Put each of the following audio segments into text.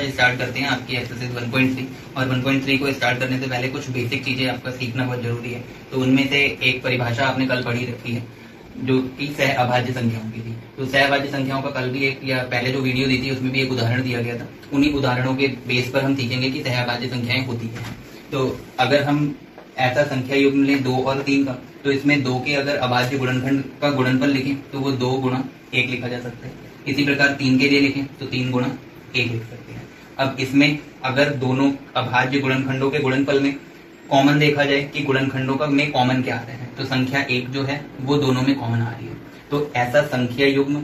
Start करते हैं आपकी एक्सरसाइज 1.3 और 1.3 को स्टार्ट करने से पहले कुछ बेसिक चीजें आपका सीखना बहुत जरूरी है। तो उनमें से एक परिभाषा आपने कल पढ़ी रखी है जो कि सह अभाज्य संख्याओं की थी। तो सह अभाज्य संख्याओं का कल भी एक या पहले जो वीडियो दी थी उसमें भी एक उदाहरण दिया गया था। उन्हीं उदाहरणों के बेस पर हम सीखेंगे कि सह अभाज्य संख्याएं होती हैं। तो अगर हम ऐसा संख्या युग्म लें 2 और 3 का, तो इसमें 2 के अगर अभाज्य गुणनखंड का गुणनफल लिखें तो वो 2 गुणा 1 लिखा जा सकता है। इसी प्रकार 3 के लिए लिखें तो 3 गुणा 1 लिख सकते हैं। अब इसमें अगर दोनों अभाज्य गुणनखंडों के गुणनफल में कॉमन देखा जाए कि गुणनखंडों का में कॉमन क्या आ रहा है, तो संख्या 1 जो है वो दोनों में कॉमन आ रही है। तो ऐसा संख्या युग्म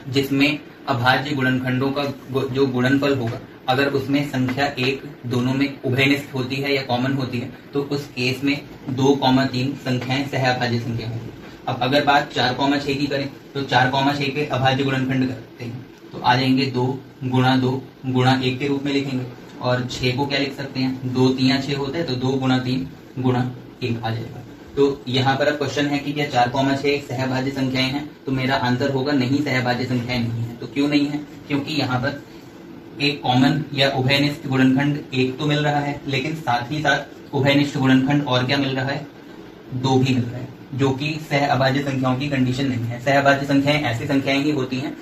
जिसमें अभाज्य गुणनखंडों का जो गुणनफल होगा, अगर उसमें संख्या 1 दोनों में उभयनिष्ठ होती है या कॉमन होती है, तो उस केस में 2,3 संख्याएं सह अभाज्य संख्या होंगी। अब अगर बात 4,6 की करें तो 4,6 के अभाज्य गुणनखंड करते हैं तो आ जाएंगे 2 गुणा 2 गुणा 1 के रूप में लिखेंगे। और 6 को क्या लिख सकते हैं, 2 3 6 होता है तो 2 गुणा 3 गुणा 1 आ जाएगा। तो यहाँ पर अब क्वेश्चन है कि क्या 4,6 सहभाज्य संख्याएं हैं, तो मेरा आंसर होगा नहीं, सहभाज्य संख्याएं नहीं है। तो क्यों नहीं है, क्योंकि यहाँ पर एक कॉमन या उभयनिष्ठ गुणनखंड 1 तो मिल रहा है, लेकिन साथ ही साथ उभयनिष्ठ गुणनखंड और क्या मिल रहा है, 2 भी मिल रहा है, जो कि सह अभाज्य संख्याओं की कंडीशन नहीं है। सह अभाज्य संख्याएं ऐसी संख्याएं ही होती हैं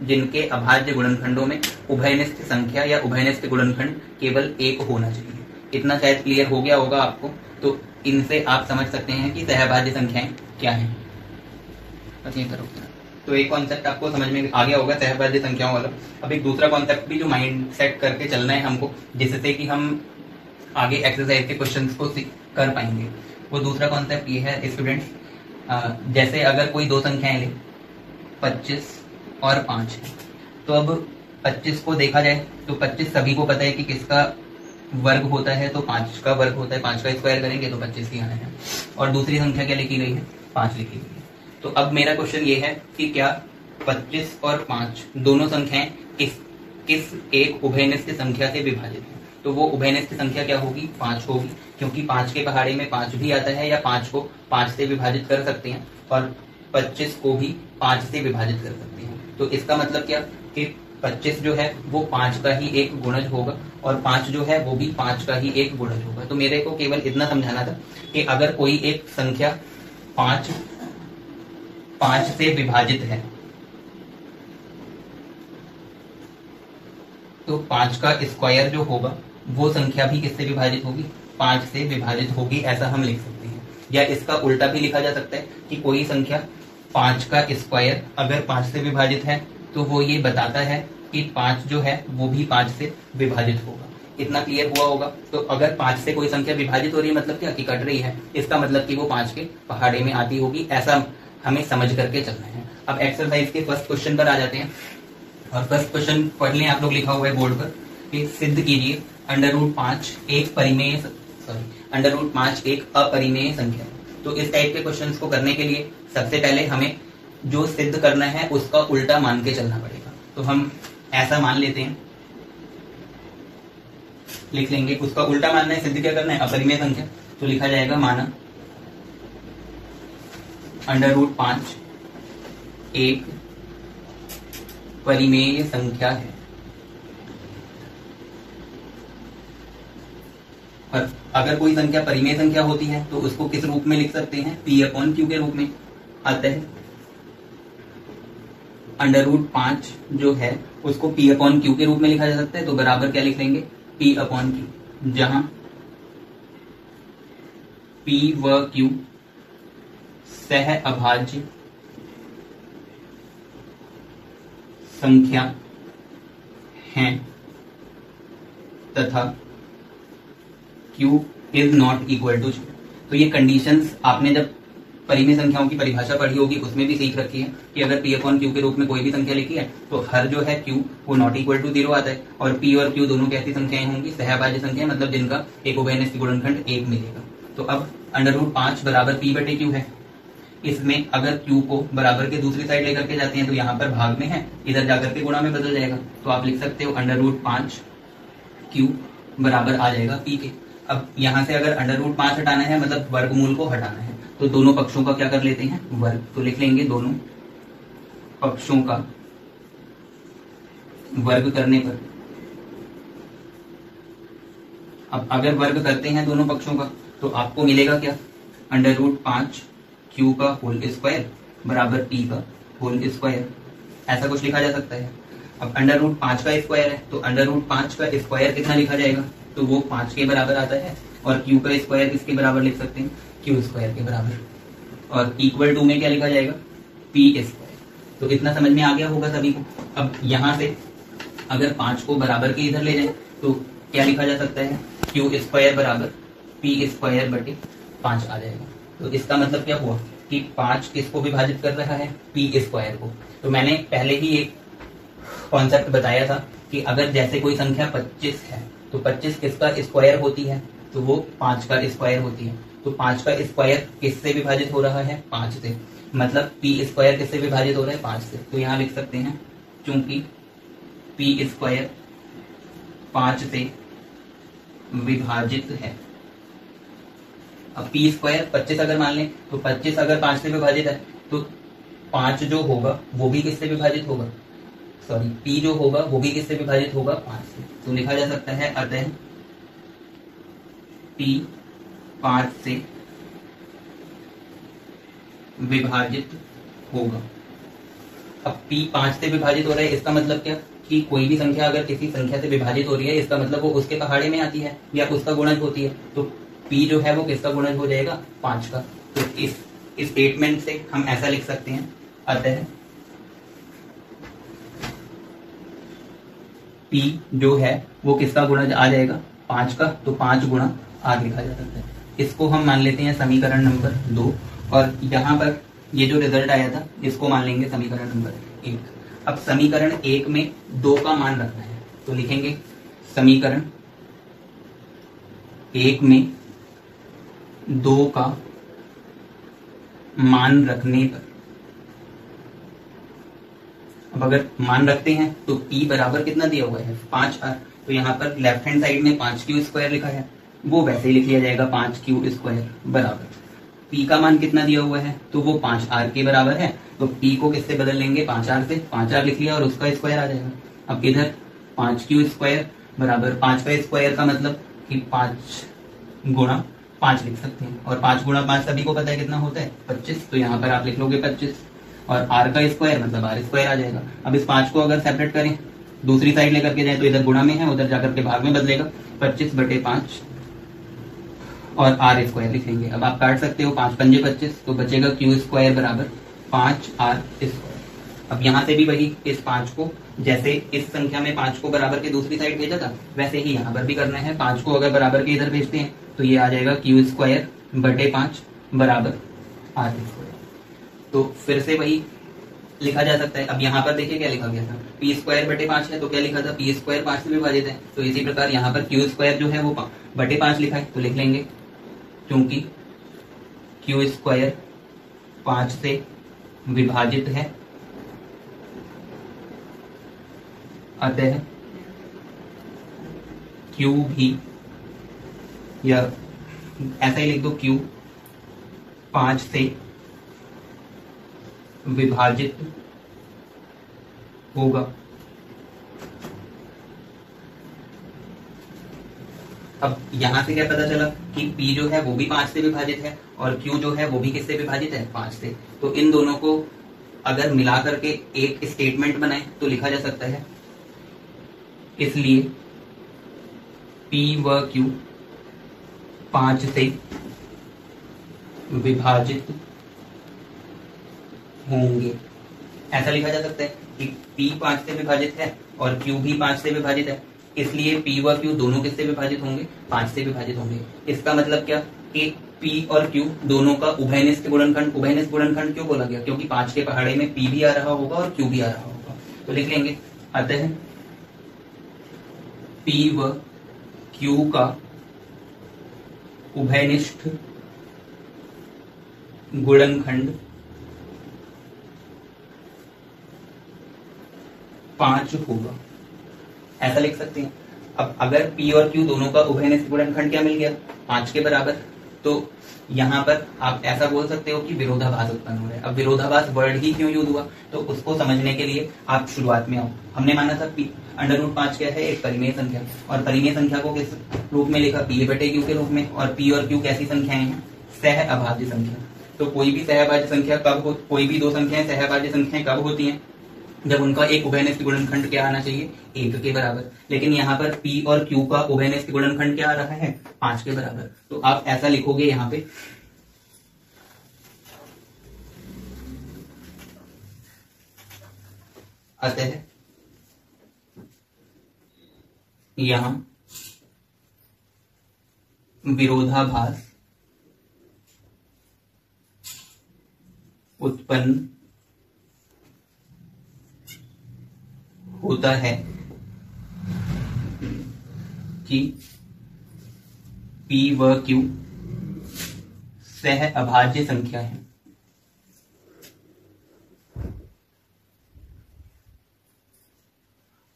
जिनके अभाज्य गुणनखंडों में उभयनिष्ठ संख्या या उभयनिष्ठ गुणनखंड केवल 1 होना चाहिए। इतना शायद क्लियर हो गया होगा आपको। तो इनसे आप समझ सकते हैं कि सहअभाज्य संख्याएं क्या हैं। बस ये करो। तो एक कॉन्सेप्ट आपको समझ में आ गया होगा सहअभाज्य संख्याओं वाला। अब एक दूसरा कॉन्सेप्ट भी जो माइंड सेट करके चलना है हमको, जिससे कि हम आगे एक्सरसाइज के क्वेश्चंस को कर पाएंगे। वो दूसरा कॉन्सेप्ट ये है स्टूडेंट्स, जैसे अगर कोई दो संख्याएं ले 25 और 5 है, तो अब 25 को देखा जाए तो 25 सभी को पता है कि किसका वर्ग होता है, तो 5 का वर्ग होता है। 5 का स्क्वायर करेंगे तो 25 ही आना है। और दूसरी संख्या क्या लिखी गई है, 5 लिखी गई है। तो अब मेरा क्वेश्चन ये है कि क्या 25 और 5 दोनों संख्याएं किस एक उभयनिष्ठ संख्या से विभाजित है, तो वो उभयनिष्ठ संख्या क्या होगी, 5 होगी, क्योंकि 5 के पहाड़े में 5 भी आता है, या 5 को 5 से विभाजित कर सकते हैं और 25 को भी 5 से विभाजित कर सकते हैं। तो इसका मतलब क्या कि 25 जो है वो 5 का ही एक गुणज होगा और 5 जो है वो भी 5 का ही एक गुणज होगा। तो मेरे को केवल इतना समझाना था कि अगर कोई एक संख्या 5 से विभाजित है, तो 5 का स्क्वायर जो होगा वो संख्या भी किससे विभाजित होगी, 5 से विभाजित होगी, ऐसा हम लिख सकते हैं। या इसका उल्टा भी लिखा जा सकता है कि कोई संख्या 5 का स्क्वायर अगर 5 से विभाजित है तो वो ये बताता है कि 5 जो है वो भी 5 से विभाजित होगा। इतना क्लियर हुआ होगा। तो अगर 5 से कोई संख्या विभाजित हो रही है मतलब क्या, कि कट रही है, इसका मतलब कि वो 5 के पहाड़े में आती होगी, ऐसा हमें समझ करके चलना है। अब एक्सरसाइज के फर्स्ट क्वेश्चन पर आ जाते हैं। और फर्स्ट क्वेश्चन पढ़ लें, आप लोग लिखा हुआ है बोर्ड पर कि सिद्ध कीजिए √5 एक अपरिमेय संख्या। तो इस टाइप के क्वेश्चंस को करने के लिए सबसे पहले हमें जो सिद्ध करना है उसका उल्टा मान के चलना पड़ेगा। तो हम ऐसा मान लेते हैं, लिख लेंगे, उसका उल्टा मानना है, सिद्ध क्या करना है, अपरिमेय संख्या। तो लिखा जाएगा माना √5 एक परिमेय संख्या है। और अगर कोई संख्या परिमेय संख्या होती है तो उसको किस रूप में लिख सकते हैं, P/Q के रूप में आता है। √5 जो है उसको P/Q के रूप में लिखा जा सकता है। तो बराबर क्या लिख लेंगे, P/Q, जहां P व Q सह अभाज्य संख्या हैं तथा Q is not equal to 0। तो ये कंडीशंस आपने जब परिमेय संख्याओं की परिभाषा पढ़ी होगी उसमें भी सीख रखी है कि अगर P/Q के रूप में कोई भी संख्या लिखी है तो हर जो है Q वो नॉट इक्वल टू 0 आता है। और P और Q दोनों कैसी संख्याएं होंगी, सहअभाज्य संख्या, मतलब जिनका एक उभयनिष्ठ गुणनखंड 1 मिलेगा। तो अब √5 बराबर P/Q है। इसमें अगर Q को बराबर के दूसरी साइड लेकर के जाते हैं तो यहाँ पर भाग में है, इधर जाकर के गुणा में बदल जाएगा। तो आप लिख सकते हो √5 Q बराबर आ जाएगा P के। अब यहाँ से अगर √5 हटाना है मतलब वर्गमूल को हटाना है, तो दोनों पक्षों का क्या कर लेते हैं, वर्ग। तो लिख लेंगे दोनों पक्षों का वर्ग करने पर, अब अगर वर्ग करते हैं दोनों पक्षों का तो आपको मिलेगा क्या, √5 क्यू का होल स्क्वायर बराबर टी का होल स्क्वायर, ऐसा कुछ लिखा जा सकता है। अब √5 का स्क्वायर है तो √5 का स्क्वायर कितना लिखा जाएगा, तो वो 5 के बराबर आता है, और क्यू का स्क्वायर किसके बराबर लिख सकते हैं, क्यू स्क्वायर के बराबर, और इक्वल टू में क्या लिखा जाएगा, पी स्क्वायर। तो इतना समझ में आ गया होगा सभी को। अब यहाँ से अगर 5 को बराबर के इधर ले जाए तो क्या लिखा जा सकता है, क्यू स्क्वायर बराबर पी स्क्वायर बटे 5 आ जाएगा। तो इसका मतलब क्या हुआ कि 5 किसको विभाजित कर रहा है, पी स्क्वायर को। तो मैंने पहले ही एक कॉन्सेप्ट बताया था कि अगर जैसे कोई संख्या 25 है तो 25 किसका स्क्वायर होती है, तो वो 5 का स्क्वायर होती है। तो 5 का स्क्वायर किससे विभाजित हो रहा है, 5 से, मतलब पी स्क्वायर किससे विभाजित हो रहा है, 5 से। तो यहाँ लिख सकते हैं चूंकि पी स्क्वायर 5 से विभाजित है। अब पी स्क्वायर 25 अगर मान लें तो 25 अगर 5 से विभाजित है तो 5 जो होगा वो भी किससे विभाजित होगा, सॉरी पी जो होगा वो भी किससे विभाजित होगा, 5 से। तो लिखा जा सकता है अतः पी 5 से विभाजित होगा। अब पी 5 से विभाजित हो रहा है, इसका मतलब क्या कि कोई भी संख्या अगर किसी संख्या से विभाजित हो रही है इसका मतलब वो उसके पहाड़े में आती है या उसका गुणज होती है। तो पी जो है वो किसका गुणज हो जाएगा, 5 का। तो इस स्टेटमेंट से हम ऐसा लिख सकते हैं अतः पी जो है वो किसका गुणज आ जाएगा, 5 का। तो 5 गुणा आर लिखा जा सकता है। इसको हम मान लेते हैं समीकरण नंबर 2, और यहाँ पर ये जो रिजल्ट आया था इसको मान लेंगे समीकरण नंबर 1। अब समीकरण 1 में 2 का मान रखना है तो लिखेंगे समीकरण 1 में 2 का मान रखने पर, अब अगर मान रखते हैं तो P बराबर कितना दिया हुआ है, 5R। तो यहाँ पर लेफ्ट हैंड साइड में 5Q स्क्वायर लिखा है, वो वैसे ही लिख लिया जाएगा 5Q स्क्वायर बराबर P का मान कितना दिया हुआ है, तो वो 5R के बराबर है। तो P को किससे बदल लेंगे, 5R से, 5R लिख लिया और उसका स्क्वायर आ जाएगा। अब इधर 5Q स्क्वायर बराबर 5 का स्क्वायर का मतलब कि 5 गुणा 5 लिख सकते हैं, और 5 गुणा 5 सभी को पता है कितना होता है, 25। तो यहाँ पर आप लिख लोगे 25, और R का स्क्वायर मतलब R स्क्वायर आ जाएगा। अब इस 5 को अगर सेपरेट करें दूसरी साइड लेकर के जाए तो इधर गुणा में है, उधर जाकर के भाग में बदलेगा, 25/5 और R स्क्वायर लिखेंगे। अब आप काट सकते हो, 5 पंजे 25, तो बचेगा Q स्क्वायर बराबर 5R स्क्वायर। अब यहाँ से भी वही इस 5 को, जैसे इस संख्या में 5 को बराबर के दूसरी साइड भेजा था वैसे ही यहाँ पर भी करना है। 5 को अगर बराबर के इधर भेजते हैं तो ये आ जाएगा Q स्क्वायर बटे 5 बराबर R स्क्वायर। तो फिर से वही लिखा जा सकता है। अब यहाँ पर देखिए क्या लिखा गया था, P स्क्वायर बटे 5 है तो क्या लिखा था, P स्क्वायर 5 से विभाजित है। तो इसी प्रकार यहाँ पर Q स्क्वायर जो है वो बटे 5 लिखा है, तो लिख लेंगे क्योंकि Q स्क्वायर 5 से विभाजित है अतः Q भी, या ऐसा ही लिख दो, Q 5 से विभाजित होगा। अब यहां से क्या पता चला कि P जो है वो भी 5 से विभाजित है और Q जो है वो भी किससे विभाजित है, 5 से। तो इन दोनों को अगर मिला करके एक स्टेटमेंट बनाए तो लिखा जा सकता है, इसलिए P व Q 5 से विभाजित होंगे। ऐसा लिखा जा सकता है कि P 5 से विभाजित है और Q भी 5 से विभाजित है, इसलिए P व Q दोनों किससे विभाजित होंगे, 5 से विभाजित होंगे। इसका मतलब क्या कि P और Q दोनों का उभयनिष्ठ गुणनखंड, उभयनिष्ठ गुणनखंड क्यों बोला गया, क्योंकि 5 के पहाड़े में P भी आ रहा होगा और Q भी आ रहा होगा। तो लिख लेंगे अतः P व Q का उभयनिष्ठ गुणनखंड 5 होगा, ऐसा लिख सकते हैं। अब अगर P और Q दोनों का उभयनिष्ठ गुणनखंड क्या मिल गया, 5 के बराबर, तो यहाँ पर आप ऐसा बोल सकते हो कि विरोधाभास उत्पन्न हो रहा है। अब विरोधाभास वर्ड ही क्यों यूज हुआ, तो उसको समझने के लिए आप शुरुआत में आओ। हमने माना था √5 क्या है, एक परिमेय संख्या, और परिमेय संख्या को किस रूप में लिखा, P/Q के रूप में, और P और Q कैसी संख्याएं हैं, सह अभाज्य संख्या। तो कोई भी सहअभाज्य संख्या कोई भी दो संख्याएं सहअभाज्य संख्याएं कब होती हैं, जब उनका एक उभयनिष्ठ गुणनखंड क्या आना चाहिए, 1 के बराबर। लेकिन यहाँ पर P और Q का उभयनिष्ठ गुणनखंड क्या आ रहा है, 5 के बराबर। तो आप ऐसा लिखोगे यहाँ पे, अतः यहां विरोधाभास उत्पन्न होता है कि P व Q सह अभाज्य संख्या है।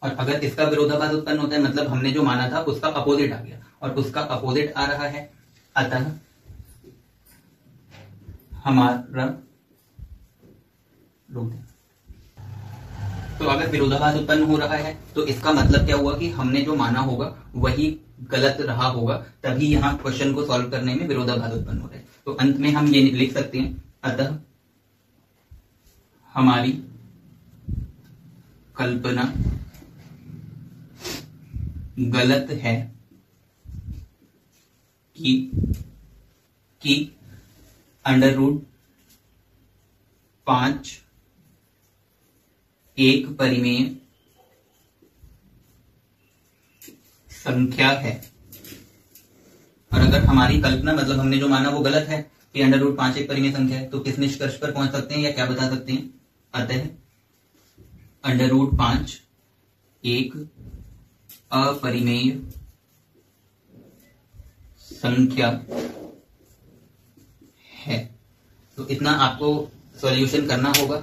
और अगर इसका विरोधाभास उत्पन्न होता है, मतलब हमने जो माना था उसका अपोजिट आ गया, और उसका अपोजिट आ रहा है, अतः हमारा तो अगर विरोधाभास उत्पन्न हो रहा है तो इसका मतलब क्या हुआ कि हमने जो माना होगा वही गलत रहा होगा, तभी यहां क्वेश्चन को सॉल्व करने में विरोधाभास उत्पन्न हो रहा है। तो अंत में हम ये लिख सकते हैं, अतः हमारी कल्पना गलत है कि √5 एक परिमेय संख्या है। और अगर हमारी कल्पना मतलब हमने जो माना वो गलत है कि √5 एक परिमेय संख्या है, तो किस निष्कर्ष पर पहुंच सकते हैं या क्या बता सकते हैं, अतः √5 एक अपरिमेय संख्या है। तो इतना आपको सॉल्यूशन करना होगा।